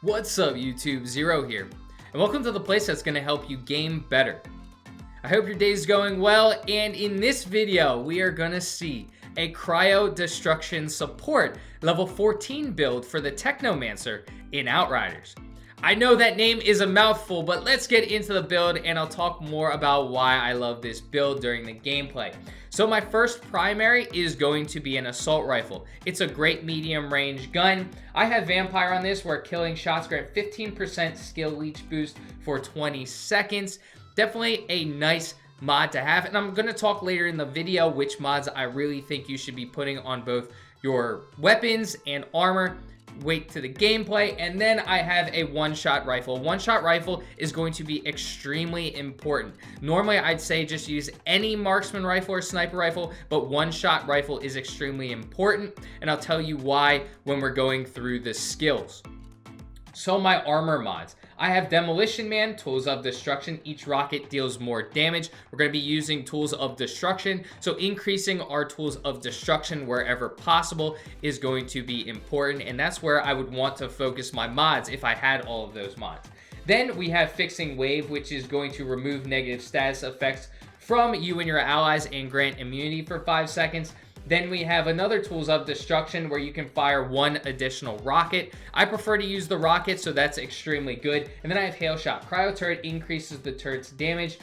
What's up YouTube, Zero here, and welcome to the place that's going to help you game better. I hope your day's going well, and in this video we are going to see a Cryo Destruction Support level 14 build for the Technomancer in Outriders. I know that name is a mouthful, but let's get into the build and I'll talk more about why I love this build during the gameplay. So my first primary is going to be an assault rifle. It's a great medium range gun. I have Vampire on this where killing shots grant 15% skill leech boost for 20 seconds. Definitely a nice mod to have, and I'm going to talk later in the video which mods I really think you should be putting on both your weapons and armor. Wait to the gameplay. And then I have a one-shot rifle. One-shot rifle is going to be extremely important. Normally I'd say just use any marksman rifle or sniper rifle, but one-shot rifle is extremely important, and I'll tell you why when we're going through the skills. So my armor mods. I have Demolition Man, Tools of Destruction. Each rocket deals more damage. We're going to be using Tools of Destruction, so increasing our Tools of Destruction wherever possible is going to be important, and that's where I would want to focus my mods if I had all of those mods. Then we have Fixing Wave, which is going to remove negative status effects from you and your allies and grant immunity for 5 seconds. Then we have another Tools of Destruction where you can fire one additional rocket. I prefer to use the rocket, so that's extremely good. And then I have Hail Shot. Cryo Turret increases the turret's damage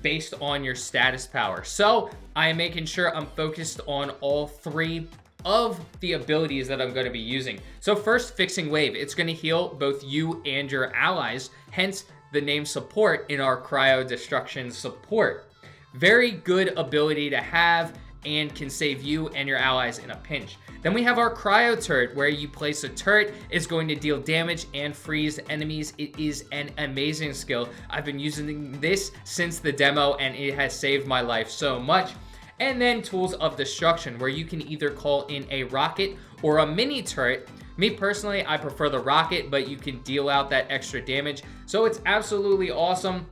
based on your status power. So I am making sure I'm focused on all three of the abilities that I'm going to be using. So first, Fixing Wave. It's going to heal both you and your allies, hence the name Support in our Cryo Destruction Support. Very good ability to have, and can save you and your allies in a pinch. Then we have our Cryo Turret, where you place a turret. It's going to deal damage and freeze enemies. It is an amazing skill. I've been using this since the demo, and it has saved my life so much. And then Tools of Destruction, where you can either call in a rocket or a mini turret. Me personally, I prefer the rocket, but you can deal out that extra damage. So it's absolutely awesome.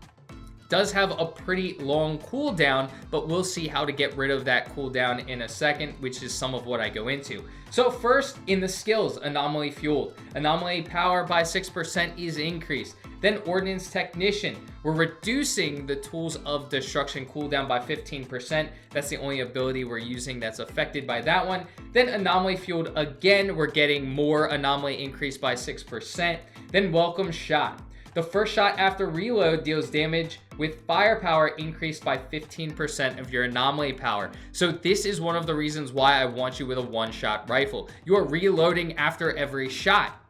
Does have a pretty long cooldown, but we'll see how to get rid of that cooldown in a second, which is some of what I go into. So first, in the skills, Anomaly Fueled. Anomaly power by 6% is increased. Then Ordnance Technician. We're reducing the Tools of Destruction cooldown by 15%. That's the only ability we're using that's affected by that one. Then Anomaly Fueled again, we're getting more Anomaly increase by 6%. Then Welcome Shot. The first shot after reload deals damage with firepower increased by 15% of your anomaly power. So this is one of the reasons why I want you with a one-shot rifle. You are reloading after every shot.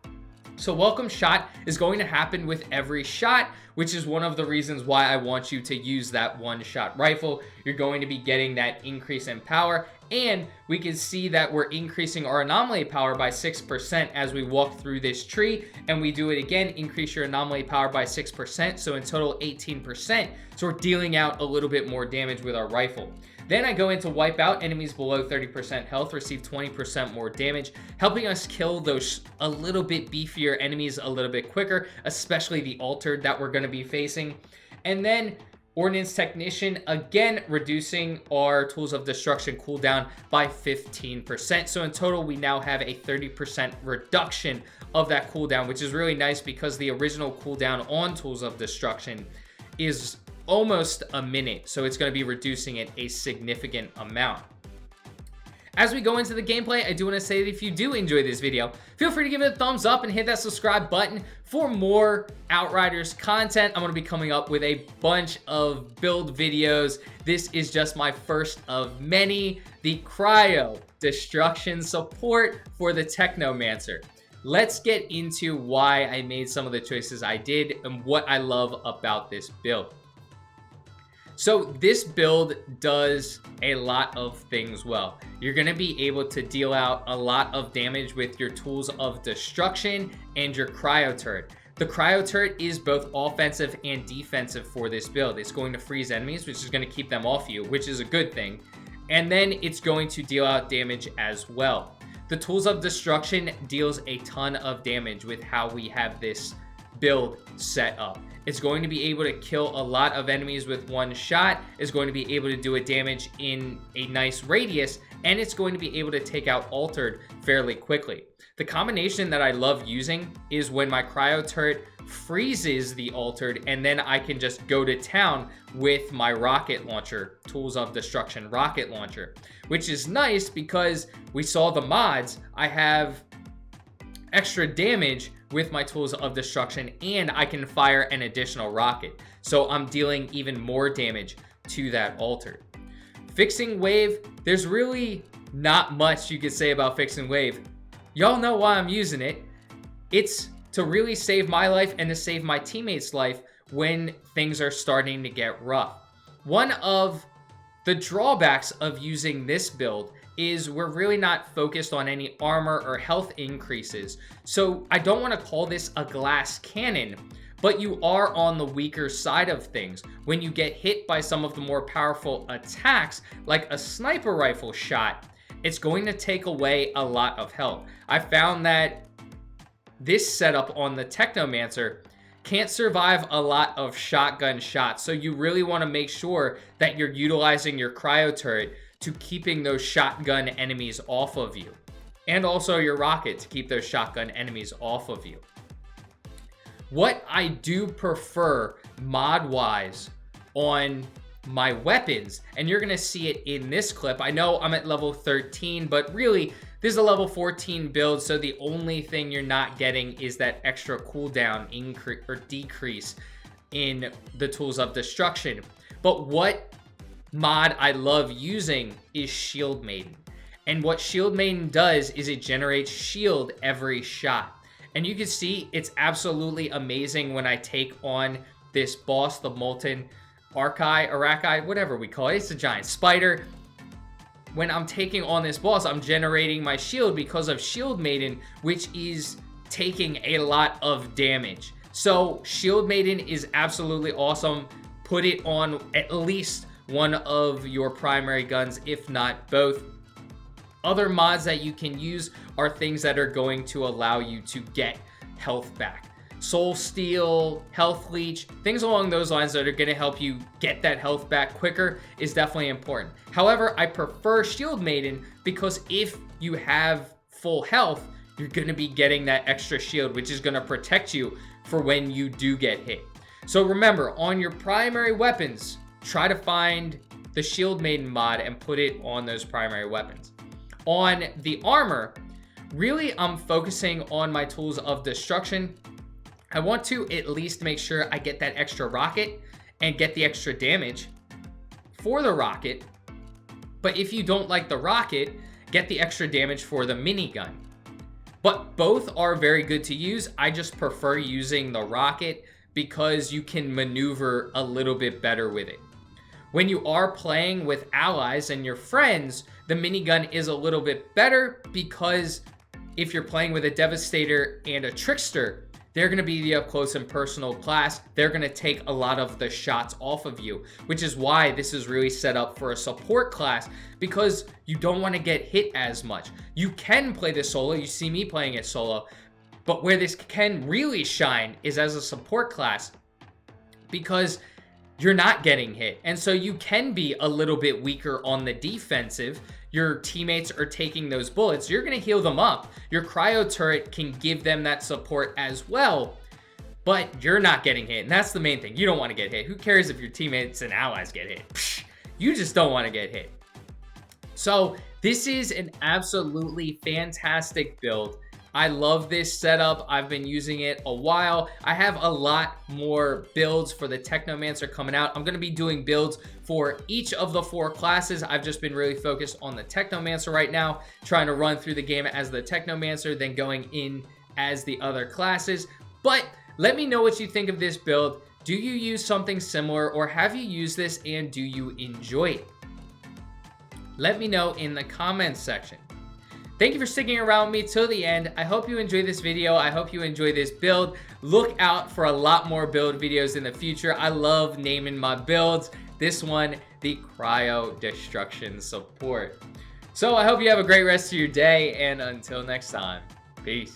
So Welcome Shot is going to happen with every shot, which is one of the reasons why I want you to use that one-shot rifle. You're going to be getting that increase in power, and we can see that we're increasing our anomaly power by 6% as we walk through this tree, and we do it again, increase your anomaly power by 6%, so in total 18%. So we're dealing out a little bit more damage with our rifle. Then I go into Wipeout. Enemies below 30% health receive 20% more damage, helping us kill those a little bit beefier enemies a little bit quicker, especially the Altered that we're going to be facing. And then Ordnance Technician, again, reducing our Tools of Destruction cooldown by 15%. So in total, we now have a 30% reduction of that cooldown, which is really nice because the original cooldown on Tools of Destruction is almost a minute, so it's going to be reducing it a significant amount. As we go into the gameplay, I do want to say that if you do enjoy this video, feel free to give it a thumbs up and hit that subscribe button for more Outriders content. I'm going to be coming up with a bunch of build videos. This is just my first of many, the Cryo Destruction Support for the Technomancer. Let's get into why I made some of the choices I did and what I love about this build. So this build does a lot of things well. You're going to be able to deal out a lot of damage with your Tools of Destruction and your Cryo Turret. The Cryo Turret is both offensive and defensive for this build. It's going to freeze enemies, which is going to keep them off you, which is a good thing. And then it's going to deal out damage as well. The Tools of Destruction deals a ton of damage with how we have this build set up. It's going to be able to kill a lot of enemies with one shot. It's going to be able to do a damage in a nice radius, and it's going to be able to take out Altered fairly quickly. The combination that I love using is when my Cryo Turret freezes the Altered, and then I can just go to town with my rocket launcher, Tools of Destruction rocket launcher, which is nice because we saw the mods. I have extra damage with my Tools of Destruction, and I can fire an additional rocket. So I'm dealing even more damage to that Altered. Fixing Wave, there's really not much you could say about Fixing Wave. Y'all know why I'm using it. It's to really save my life and to save my teammates' life when things are starting to get rough. One of the drawbacks of using this build is we're really not focused on any armor or health increases. So I don't want to call this a glass cannon, but you are on the weaker side of things. When you get hit by some of the more powerful attacks, like a sniper rifle shot, it's going to take away a lot of health. I found that this setup on the Technomancer can't survive a lot of shotgun shots, so you really want to make sure that you're utilizing your Cryo Turret to keeping those shotgun enemies off of you, and also your rocket to keep those shotgun enemies off of you. What I do prefer mod-wise on my weapons, and you're gonna see it in this clip. I know I'm at level 13, but really this is a level 14 build, so the only thing you're not getting is that extra cooldown increase or decrease in the Tools of Destruction. But what mod I love using is Shield Maiden. And what Shield Maiden does is it generates shield every shot. And you can see it's absolutely amazing when I take on this boss, the Molten Arachai, whatever we call it. It's a giant spider. When I'm taking on this boss, I'm generating my shield because of Shield Maiden, which is taking a lot of damage. So Shield Maiden is absolutely awesome. Put it on at least one of your primary guns, if not both. Other mods that you can use are things that are going to allow you to get health back. Soul Steal, Health Leech, things along those lines that are going to help you get that health back quicker is definitely important. However, I prefer Shield Maiden because if you have full health, you're going to be getting that extra shield, which is going to protect you for when you do get hit. So remember, on your primary weapons, try to find the Shield Maiden mod and put it on those primary weapons. On the armor, really I'm focusing on my Tools of Destruction. I want to at least make sure I get that extra rocket and get the extra damage for the rocket. But if you don't like the rocket, get the extra damage for the minigun. But both are very good to use. I just prefer using the rocket because you can maneuver a little bit better with it. When you are playing with allies and your friends, the minigun is a little bit better because if you're playing with a Devastator and a Trickster, they're going to be the up close and personal class. They're going to take a lot of the shots off of you, which is why this is really set up for a support class, because you don't want to get hit as much. You can play this solo. You see me playing it solo, but where this can really shine is as a support class, because you're not getting hit. And so you can be a little bit weaker on the defensive. Your teammates are taking those bullets. You're going to heal them up. Your Cryo Turret can give them that support as well, but you're not getting hit. And that's the main thing. You don't want to get hit. Who cares if your teammates and allies get hit? Psh, you just don't want to get hit. So this is an absolutely fantastic build. I love this setup. I've been using it a while. I have a lot more builds for the Technomancer coming out. I'm going to be doing builds for each of the 4 classes. I've just been really focused on the Technomancer right now, trying to run through the game as the Technomancer, then going in as the other classes. But let me know what you think of this build. Do you use something similar, or have you used this and do you enjoy it? Let me know in the comments section. Thank you for sticking around with me till the end. I hope you enjoyed this video. I hope you enjoy this build. Look out for a lot more build videos in the future. I love naming my builds. This one, the Cryo Destruction Support. So I hope you have a great rest of your day, and until next time, peace.